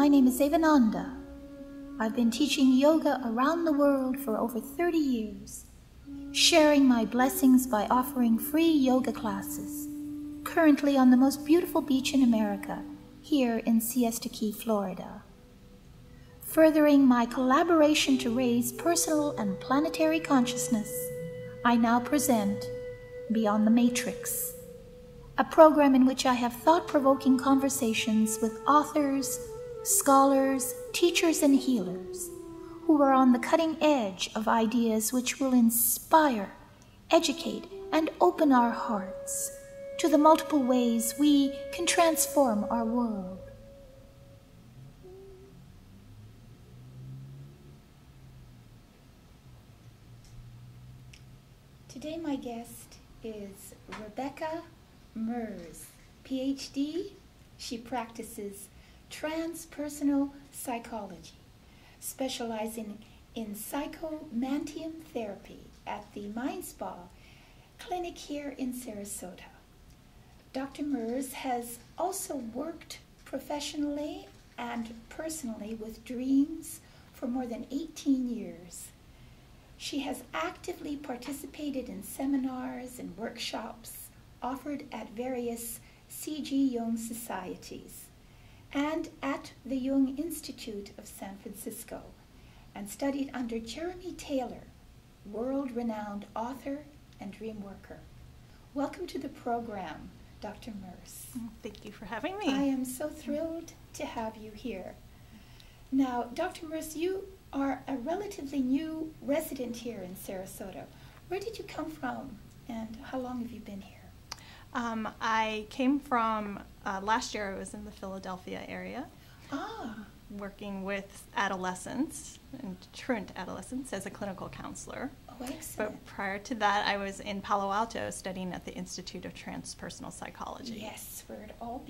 name is Avananda. I've been teaching yoga around the world for over 30 years, sharing my blessings by offering free yoga classes, currently on the most beautiful beach in America, here in Siesta Key, Florida. Furthering my collaboration to raise personal and planetary consciousness, I now present Beyond the Matrix, a program in which I have thought-provoking conversations with authors, scholars, teachers, and healers who are on the cutting edge of ideas which will inspire, educate, and open our hearts to the multiple ways we can transform our world. Today my guest is Rebecca Merz, PhD. She practices transpersonal psychology, specializing in psychomanteum therapy at the Mind Spa clinic here in Sarasota. Dr. Merz has also worked professionally and personally with dreams for more than 18 years. She has actively participated in seminars and workshops offered at various C.G. Jung societies and at the Jung Institute of San Francisco, and studied under Jeremy Taylor, world-renowned author and dream worker. Welcome to the program, Dr. Merz. Thank you for having me. I am so thrilled to have you here. Now, Dr. Merz, you are a relatively new resident here in Sarasota. Where did you come from, and how long have you been here? I came from, last year I was in the Philadelphia area, working with adolescents and truant adolescents as a clinical counselor. Oh, excellent. But prior to that, I was in Palo Alto studying at the Institute of Transpersonal Psychology. Yes, where it all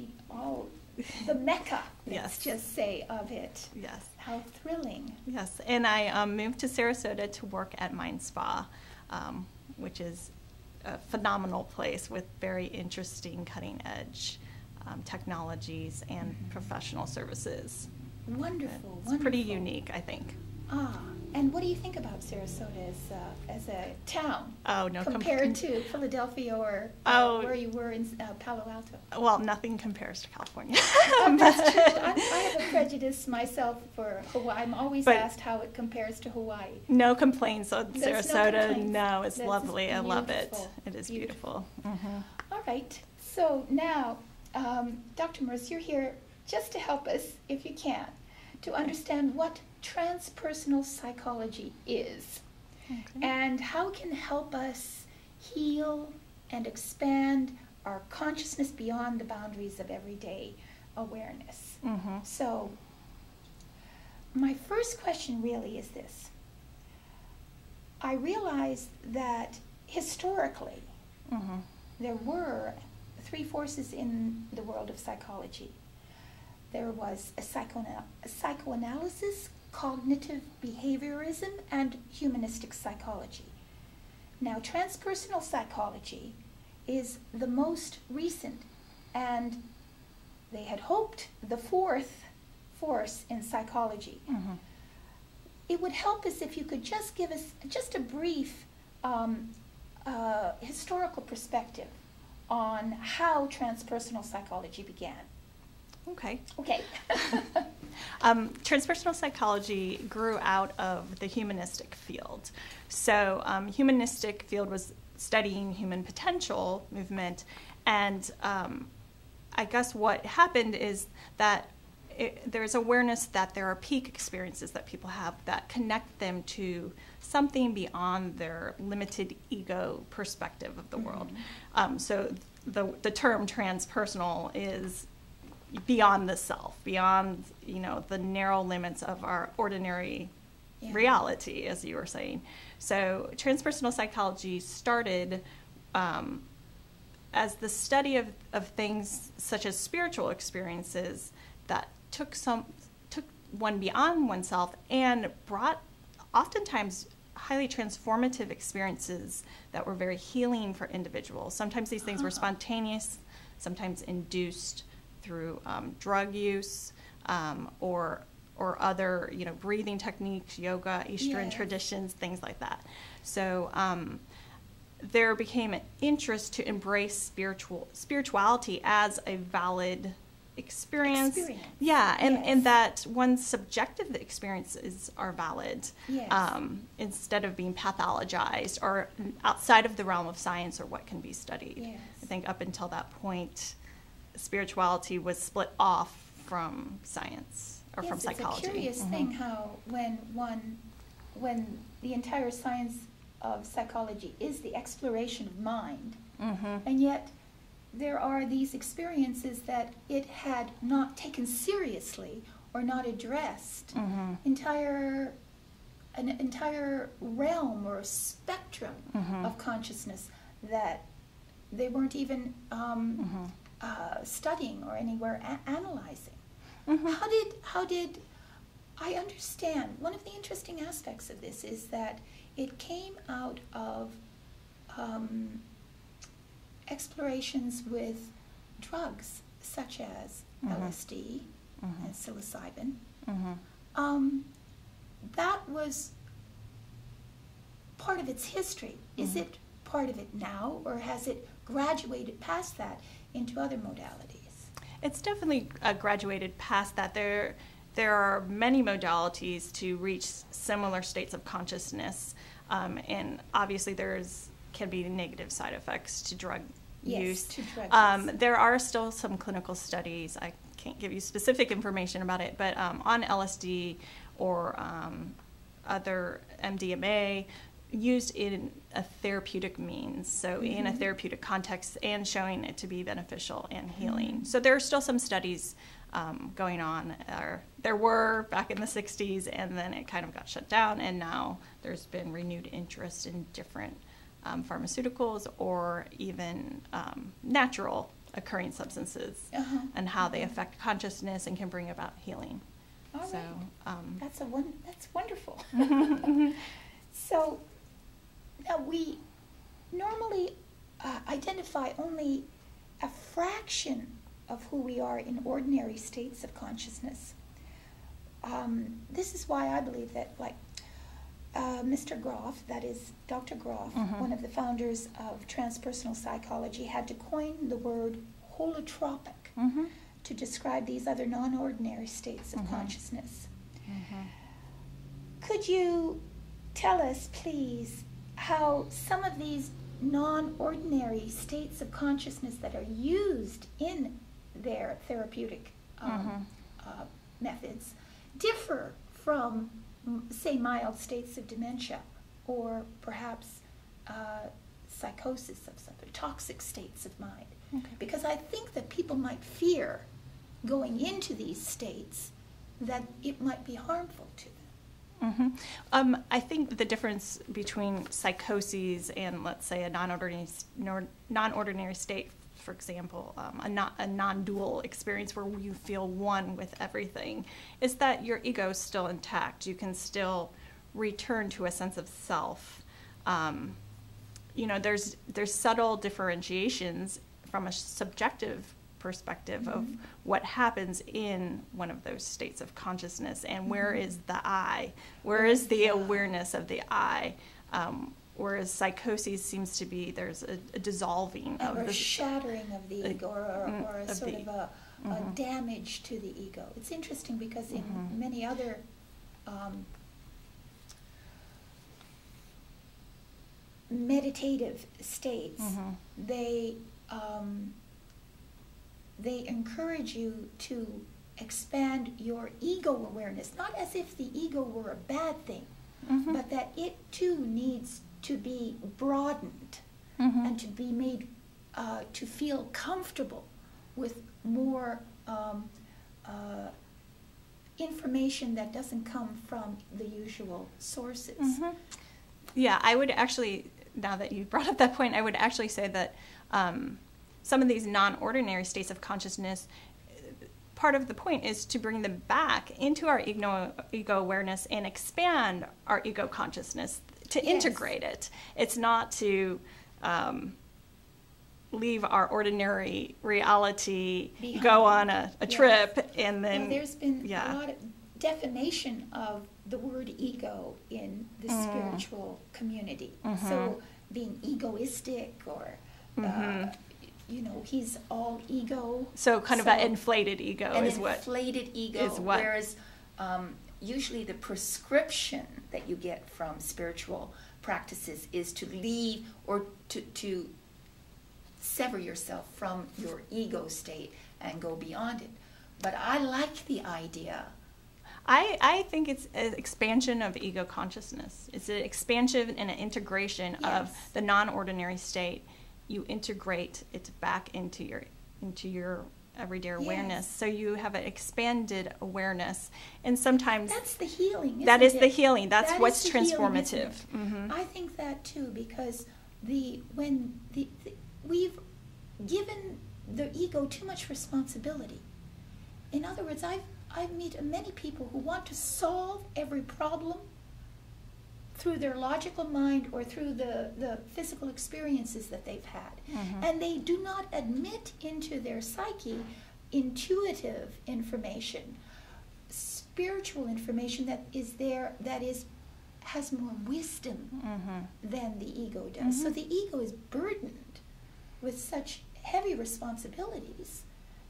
the mecca, let's just say, of it. Yes. How thrilling. Yes, and I moved to Sarasota to work at Mind Spa, which is a phenomenal place with very interesting cutting-edge technologies and professional services. Wonderful. It's pretty unique, I think. And what do you think about Sarasota as a town? Oh, no, compared to Philadelphia or where you were in Palo Alto? Well, nothing compares to California. That's true. I have a prejudice myself for Hawaii. I'm always asked how it compares to Hawaii. No complaints on There's Sarasota. No complaints. No, it's That's lovely. Beautiful. I love it. It is beautiful. Mm-hmm. All right. So now, Dr. Merz, you're here just to help us, if you can, to understand what transpersonal psychology is, and how it can help us heal and expand our consciousness beyond the boundaries of everyday awareness. So my first question really is this. I realize that historically there were three forces in the world of psychology. There was a psychoanalysis, cognitive behaviorism, and humanistic psychology. Now, transpersonal psychology is the most recent, and they had hoped the fourth force in psychology. It would help us if you could just give us just a brief historical perspective on how transpersonal psychology began. Okay. Transpersonal psychology grew out of the humanistic field. So humanistic field was studying human potential movement, and I guess what happened is that there's awareness that there are peak experiences that people have that connect them to something beyond their limited ego perspective of the world. So the term transpersonal is beyond the self, beyond the narrow limits of our ordinary reality, as you were saying. So transpersonal psychology started as the study of things such as spiritual experiences that took one beyond oneself and brought oftentimes highly transformative experiences that were very healing for individuals. Sometimes these things were spontaneous, sometimes induced through drug use, or other, breathing techniques, yoga, Eastern traditions, things like that. So there became an interest to embrace spirituality as a valid experience. Yeah, and that one's subjective experiences are valid, instead of being pathologized or outside of the realm of science or what can be studied. Yes. I think up until that point, spirituality was split off from science or from psychology. It's a curious thing how when the entire science of psychology is the exploration of mind, and yet there are these experiences that it had not taken seriously or not addressed. An entire realm or spectrum of consciousness that they weren't even studying or anywhere analyzing. How did I understand? One of the interesting aspects of this is that it came out of explorations with drugs such as LSD and psilocybin. That was part of its history. Is it part of it now, or has it graduated past that into other modalities? It's definitely graduated past that. There are many modalities to reach similar states of consciousness, and obviously can be negative side effects to drug use. To drug use. There are still some clinical studies. I can't give you specific information about it, but on LSD or other MDMA used in a therapeutic means, so in a therapeutic context, and showing it to be beneficial and healing. So there are still some studies going on. There were back in the 60s, and then it kind of got shut down, and now there's been renewed interest in different pharmaceuticals or even natural occurring substances and how they affect consciousness and can bring about healing. All so right. That's wonderful. So now we normally identify only a fraction of who we are in ordinary states of consciousness. This is why I believe that, like Mr. Groff, that is Dr. Groff, one of the founders of transpersonal psychology, had to coin the word holotropic to describe these other non-ordinary states of consciousness. Could you tell us, please, how some of these non-ordinary states of consciousness that are used in their therapeutic methods differ from, say, mild states of dementia, or perhaps psychosis of some sort, toxic states of mind? Because I think that people might fear going into these states, that it might be harmful to them. I think the difference between psychoses and, let's say, a non-ordinary state, for example, a non-dual experience where you feel one with everything, is that your ego is still intact. You can still return to a sense of self. There's subtle differentiations from a subjective perspective of what happens in one of those states of consciousness, and where is the I, where is the awareness of the I, whereas psychosis seems to be there's a dissolving of or a shattering of the ego, or a sort of a damage to the ego. It's interesting because in many other meditative states, they encourage you to expand your ego awareness, not as if the ego were a bad thing, but that it too needs to be broadened and to be made to feel comfortable with more information that doesn't come from the usual sources. Yeah, I would actually, now that you brought up that point, I would actually say that some of these non-ordinary states of consciousness, part of the point is to bring them back into our ego awareness and expand our ego consciousness, to integrate it. It's not to leave our ordinary reality, go on a trip, and then there's been a lot of defamation of the word ego in the spiritual community. So being egoistic, or he's all ego. So kind of an inflated ego is what. An inflated ego is what. Whereas usually the prescription that you get from spiritual practices is to leave or to sever yourself from your ego state and go beyond it. But I like the idea. I think it's an expansion of ego consciousness. It's an expansion and an integration of the non-ordinary state. You integrate it back into your everyday awareness. So you have an expanded awareness, and sometimes that's the healing. That is the healing. That's what's transformative. I think that too, because when we've given the ego too much responsibility. In other words, I've met many people who want to solve every problem through their logical mind or through the physical experiences that they've had. And they do not admit into their psyche intuitive information, spiritual information that is there, has more wisdom than the ego does. So the ego is burdened with such heavy responsibilities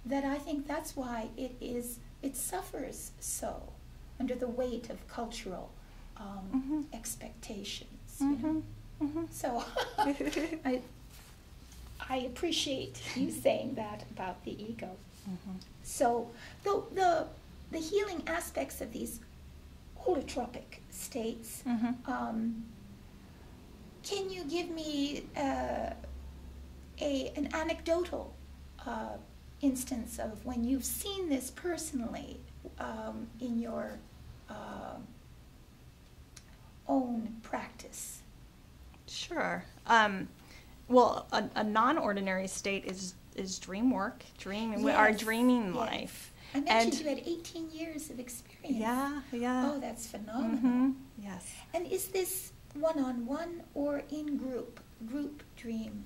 that I think that's why it suffers so under the weight of cultural expectations. So I appreciate you saying that about the ego. So the healing aspects of these holotropic states, can you give me an anecdotal instance of when you've seen this personally in your own practice? Sure. Well, a non-ordinary state is Dreamwork, our dreaming life. I mentioned you had 18 years of experience. Yeah. Oh, that's phenomenal. Yes. And is this one-on-one or in group dream?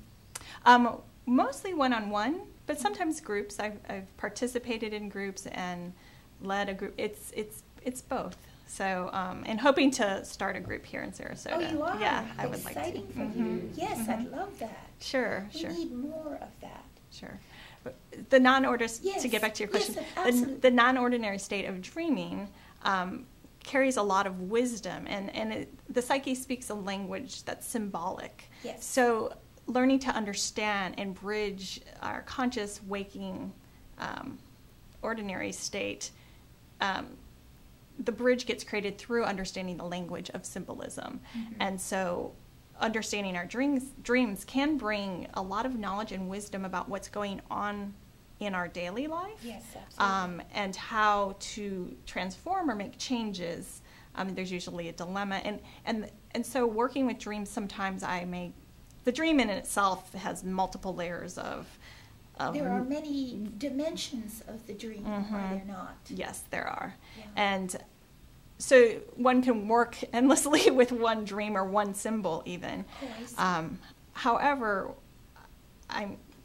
Mostly one-on-one, but sometimes groups. I've participated in groups and led a group. It's both. So, and hoping to start a group here in Sarasota. Oh, you are? Yeah, I would like to. Exciting for you. Yes, I'd love that. Sure. We need more of that. Sure. But the to get back to your question, the non-ordinary state of dreaming carries a lot of wisdom, and the psyche speaks a language that's symbolic. Yes. So learning to understand and bridge our conscious waking ordinary state, the bridge gets created through understanding the language of symbolism. And so understanding our dreams can bring a lot of knowledge and wisdom about what's going on in our daily life. Yes, absolutely. And how to transform or make changes. There's usually a dilemma. And so working with dreams, sometimes the dream in itself has multiple layers of there are many dimensions of the dream, are there not? Yes, there are. Yeah. And so one can work endlessly with one dream or one symbol even. Oh, I see. However,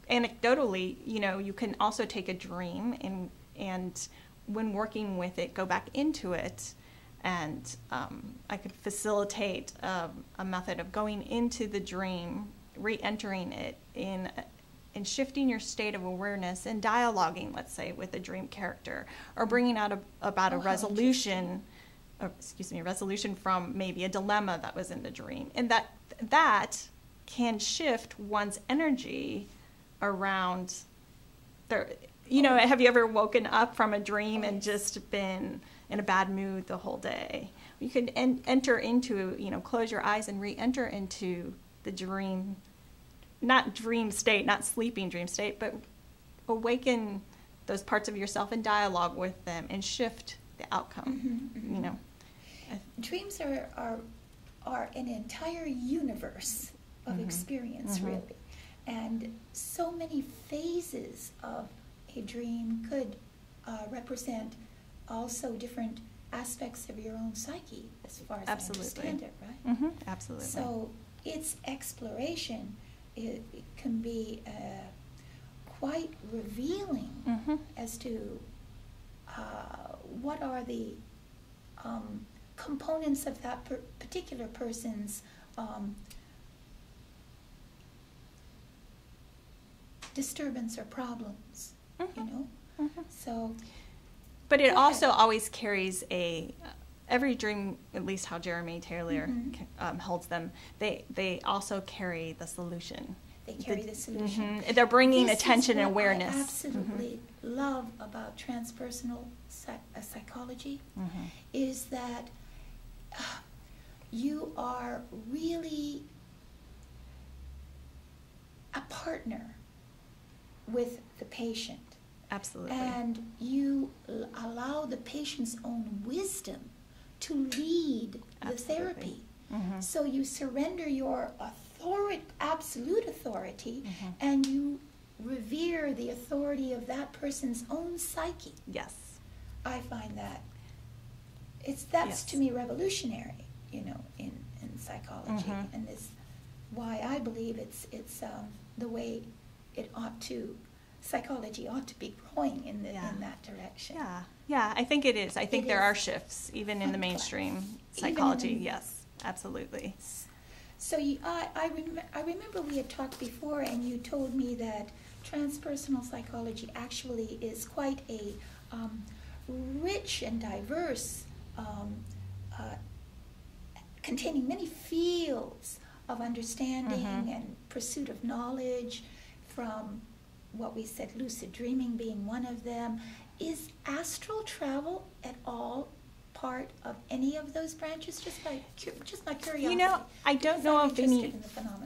anecdotally, you can also take a dream and when working with it, go back into it. And I could facilitate a method of going into the dream, re-entering it and shifting your state of awareness and dialoguing, let's say, with a dream character, or bringing out about a resolution, resolution from maybe a dilemma that was in the dream, and that can shift one's energy around. Have you ever woken up from a dream and just been in a bad mood the whole day? You can enter into, close your eyes and re-enter into the dream. Not dream state, not sleeping dream state, but awaken those parts of yourself and dialogue with them and shift the outcome. Dreams are an entire universe of experience, really. And so many phases of a dream could represent also different aspects of your own psyche, as far as I understand it, right? Absolutely. So its exploration it can be quite revealing as to what are the components of that particular person's disturbance or problems, you know. So, but it also always carries every dream, at least how Jeremy Taylor holds them, they also carry the solution. They carry the solution. They're bringing This attention is and what awareness. I absolutely love about transpersonal psychology is that you are really a partner with the patient. Absolutely. And you allow the patient's own wisdom to lead the therapy. So you surrender your absolute authority, and you revere the authority of that person's own psyche. Yes. I find that that's to me revolutionary, you know, in psychology, and it's why I believe it's the way psychology ought to be growing in that direction. Yeah, I think it is. I think there are shifts even in the mainstream psychology. Yes, absolutely. So I remember we had talked before, and you told me that transpersonal psychology actually is quite a rich and diverse, containing many fields of understanding and pursuit of knowledge, from what we said, lucid dreaming being one of them. Is astral travel at all part of any of those branches? Just my curiosity. You know, I don't know of any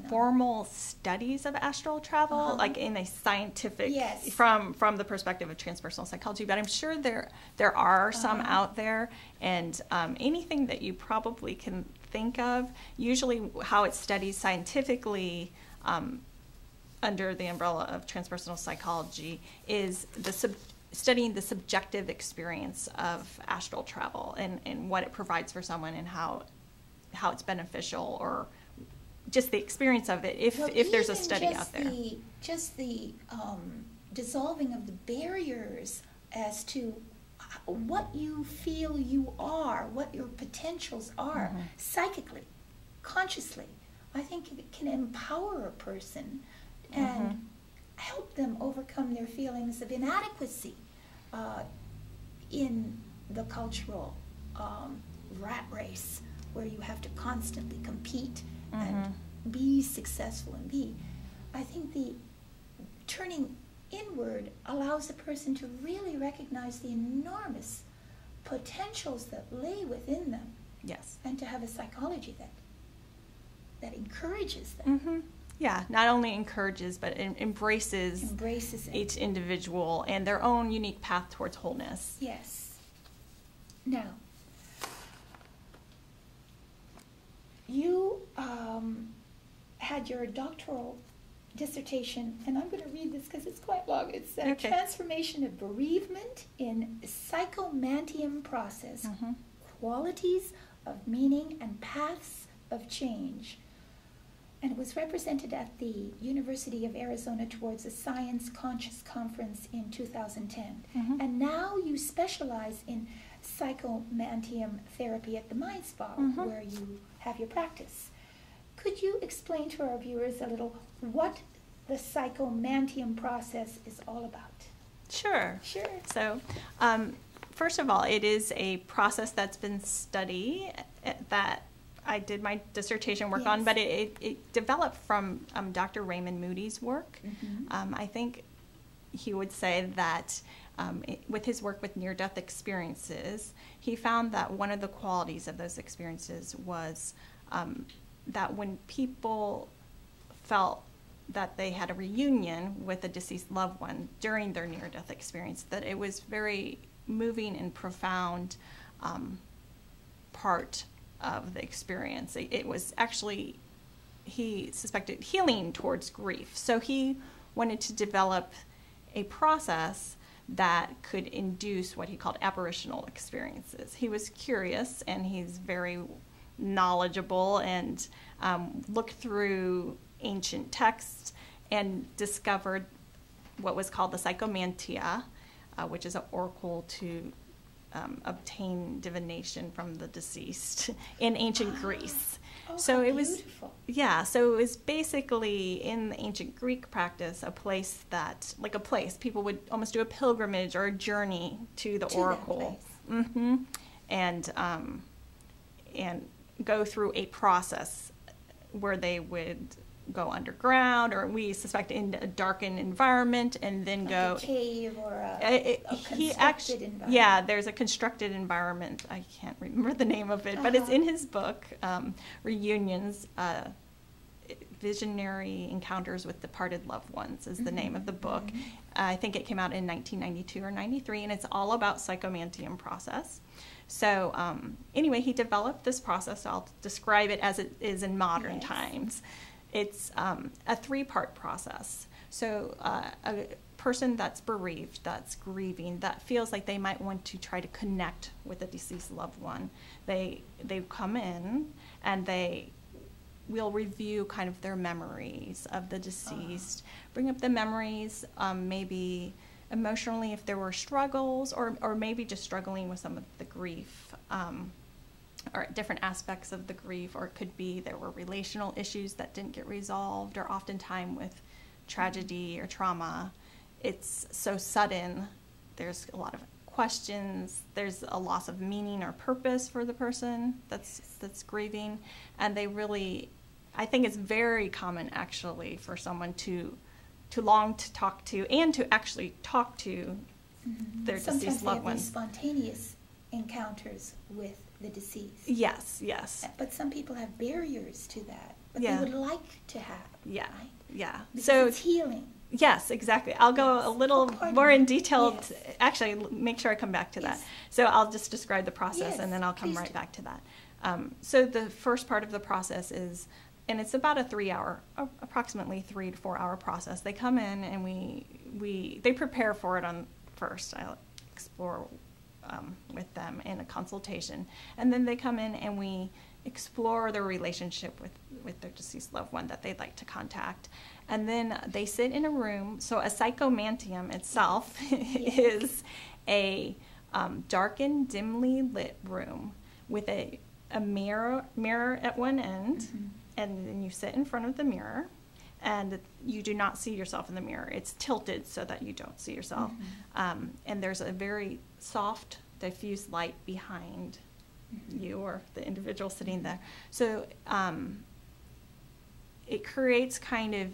formal studies of astral travel, like in a scientific, from the perspective of transpersonal psychology, but I'm sure there are some out there, and anything that you probably can think of, usually how it's studied scientifically under the umbrella of transpersonal psychology is studying the subjective experience of astral travel and what it provides for someone and how it's beneficial, or just the experience of it, if there's a study out there. Just the dissolving of the barriers as to what you feel you are, what your potentials are, psychically, consciously. I think it can empower a person and help them overcome their feelings of inadequacy in the cultural rat race, where you have to constantly compete and be successful and be. I think the turning inward allows a person to really recognize the enormous potentials that lay within them. Yes. And to have a psychology that encourages them. Yeah, not only encourages, but embraces it. Each individual and their own unique path towards wholeness. Yes. Now, you had your doctoral dissertation, and I'm going to read this because it's quite long. It's Transformation of Bereavement in Psychomanteum Process, Qualities of Meaning and Paths of Change. And it was represented at the University of Arizona Towards a Science Conscious Conference in 2010. And now you specialize in psychomanteum therapy at the Mind Spa, where you have your practice. Could you explain to our viewers a little what the psychomanteum process is all about? Sure. So, first of all, it is a process that's been studied that I did my dissertation work on, but it developed from Dr. Raymond Moody's work. I think he would say that with his work with near-death experiences, he found that one of the qualities of those experiences was that when people felt that they had a reunion with a deceased loved one during their near-death experience, that it was very moving and profound part of the experience. It was actually, he suspected, healing towards grief. So he wanted to develop a process that could induce what he called apparitional experiences. He was curious, and he's very knowledgeable, and looked through ancient texts and discovered what was called the Psychomanteum, which is an oracle to obtain divination from the deceased in ancient Greece. Oh, so it was beautiful. Yeah, so it was basically in the ancient Greek practice a place people would almost do a pilgrimage or a journey to the oracle. And go through a process where they would go underground, or we suspect in a darkened environment, and then go a cave or a constructed environment. Yeah, there's a constructed environment. I can't remember the name of it, but it's in his book, Reunions, Visionary Encounters with Departed Loved Ones is the name of the book. I think it came out in 1992 or 93, and it's all about Psychomanteum Process. So anyway, he developed this process. I'll describe it as it is in modern times. It's a three-part process. So a person that's bereaved, that's grieving, that feels like they might want to try to connect with a deceased loved one, they come in and we'll review kind of their memories of the deceased, bring up the memories, maybe emotionally if there were struggles, or maybe just struggling with some of the grief, or different aspects of the grief, or it could be there were relational issues that didn't get resolved, or oftentimes with tragedy or trauma, it's so sudden, there's a lot of questions, there's a loss of meaning or purpose for the person that's grieving, and I think it's very common actually for someone to long to talk to and to actually talk to their deceased loved ones. Sometimes they have these spontaneous encounters with the deceased. Yes. But some people have barriers to that, but they would like to have. Yeah, right? yeah. Because so it's healing. Yes, exactly. I'll go a little more in detail. Yes. Actually, make sure I come back to that. So I'll just describe the process, and then I'll come right back to that. So the first part of the process is, and it's about approximately 3 to 4 hour process. They come in and they prepare for it on first. I'll explore with them in a consultation, and then they come in and we explore their relationship with their deceased loved one that they'd like to contact. And then they sit in a room. So a psychomanteum itself is a darkened, dimly lit room with a mirror at one end, and then you sit in front of the mirror, and you do not see yourself in the mirror. It's tilted so that you don't see yourself. And there's a very soft, diffuse light behind you or the individual sitting there. So it creates kind of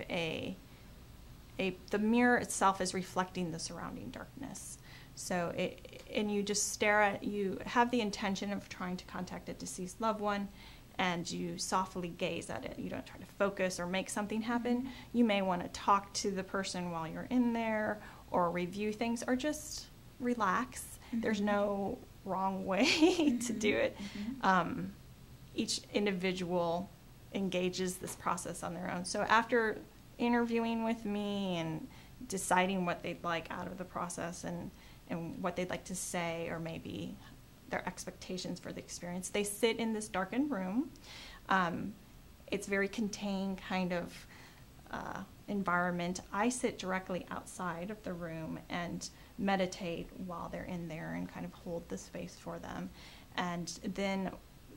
the mirror itself is reflecting the surrounding darkness. So and you just stare at, you have the intention of trying to contact a deceased loved one, and you softly gaze at it. You don't try to focus or make something happen. You may want to talk to the person while you're in there, or review things, or just relax. There's no wrong way to do it. Each individual engages this process on their own. So after interviewing with me and deciding what they'd like out of the process and what they'd like to say, or maybe their expectations for the experience, they sit in this darkened room. It's very contained kind of environment. I sit directly outside of the room and meditate while they're in there and kind of hold the space for them. And then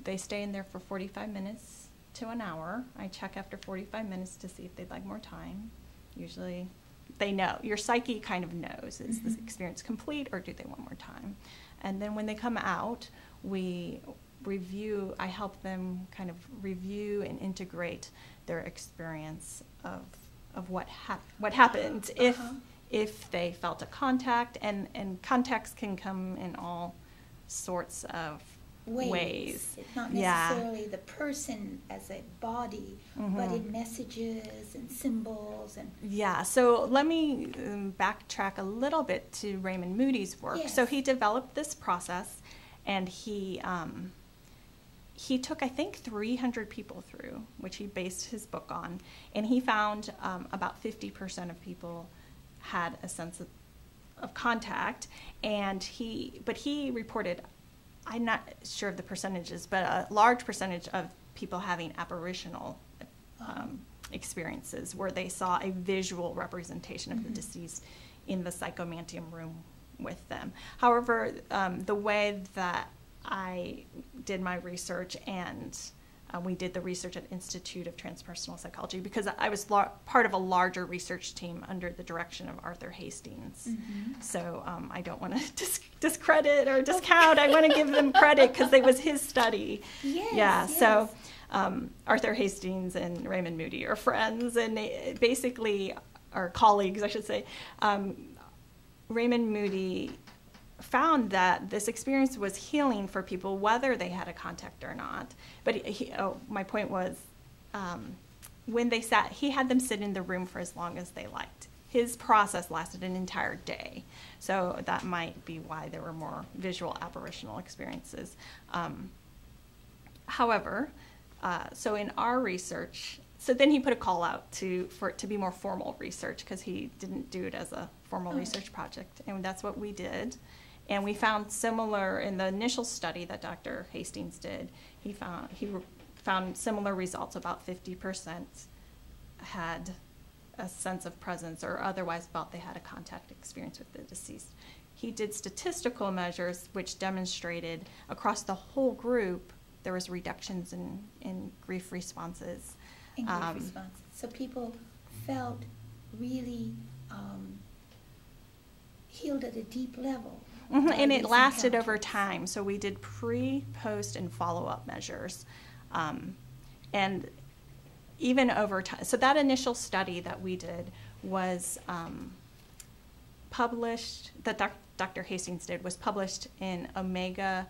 they stay in there for 45 minutes to an hour. I check after 45 minutes to see if they'd like more time. Usually they know. Your psyche kind of knows, is this experience complete or do they want more time? And then when they come out, we review, I help them kind of review and integrate their experience of what happened, if they felt a contact, and contacts can come in all sorts of ways. It's not necessarily the person as a body, but in messages and symbols and so let me backtrack a little bit to Raymond Moody's work. So he developed this process, and he took, I think, 300 people through, which he based his book on, and he found about 50% of people had a sense of contact, and he reported, I'm not sure of the percentages, but a large percentage of people having apparitional experiences where they saw a visual representation of the deceased in the Psychomanteum room with them. However, the way that I did my research, and we did the research at Institute of Transpersonal Psychology, because I was part of a larger research team under the direction of Arthur Hastings. So I don't want to discredit or discount. I want to give them credit because it was his study. Yes. So Arthur Hastings and Raymond Moody are friends, and they basically are colleagues, I should say. Raymond Moody found that this experience was healing for people, whether they had a contact or not. But my point was, when they sat, he had them sit in the room for as long as they liked. His process lasted an entire day. So that might be why there were more visual apparitional experiences. However, so in our research, so then he put a call out for it to be more formal research, because he didn't do it as a formal research project. And that's what we did. And we found similar, in the initial study that Dr. Hastings did, he found similar results. About 50% had a sense of presence or otherwise felt they had a contact experience with the deceased. He did statistical measures which demonstrated across the whole group there was reductions in grief responses. So people felt really healed at a deep level. And it lasted over time. So we did pre, post, and follow-up measures. And even over time. So that initial study that we did was published, that Dr. Hastings did, was published in Omega,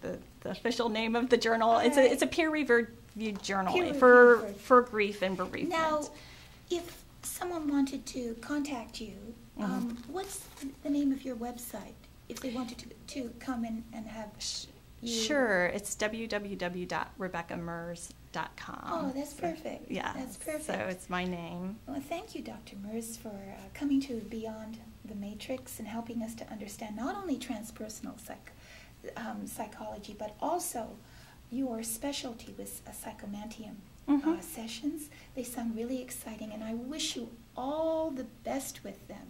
the official name of the journal. Right. It's a peer-reviewed journal for grief and bereavement. Now, if someone wanted to contact you, what's the name of your website if they wanted to come in and have you? Sure, it's www.rebeccamerz.com. Oh, that's perfect. Yeah, that's perfect. So it's my name. Well, thank you, Dr. Merz, for coming to Beyond the Matrix and helping us to understand not only transpersonal psychology, but also your specialty with Psychomanteum sessions. They sound really exciting, and I wish you all the best with them.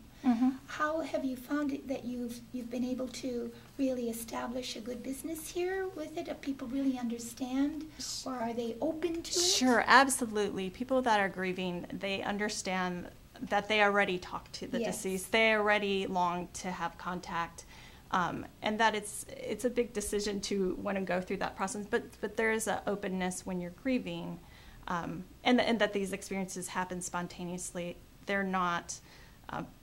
How have you found it that you've been able to really establish a good business here with it? Do people really understand, or are they open to it? Sure, absolutely. People that are grieving, they understand that they already talked to the deceased. They already long to have contact. And that it's a big decision to want to go through that process, but there is an openness when you're grieving, and that these experiences happen spontaneously. They're not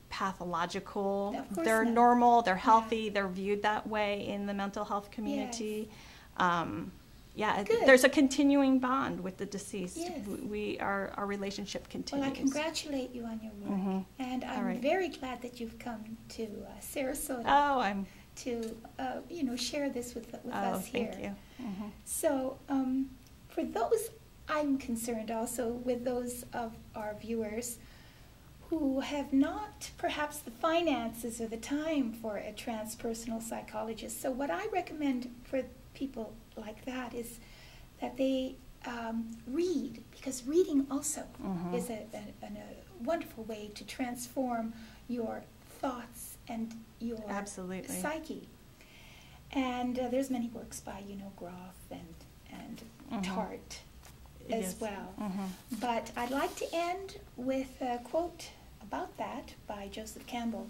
pathological. They're normal. They're healthy. They're viewed that way in the mental health community. There's a continuing bond with the deceased. Our relationship continues. Well, I congratulate you on your work, and I'm very glad that you've come to Sarasota. To share this with us here. Thank you. So for those, I'm concerned also with those of our viewers who have not perhaps the finances or the time for a transpersonal psychologist. So what I recommend for people like that is that they read, because reading also is a wonderful way to transform your thoughts and your psyche. And there's many works by Groff and Tart as well. But I'd like to end with a quote about that by Joseph Campbell.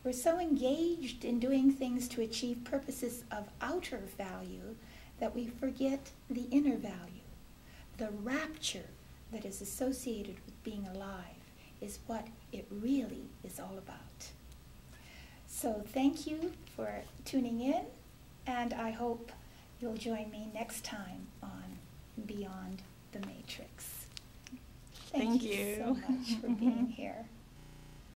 We're so engaged in doing things to achieve purposes of outer value that we forget the inner value. The rapture that is associated with being alive is what it really is all about. So thank you for tuning in, and I hope you'll join me next time on Beyond the Matrix. Thank you so much for being here.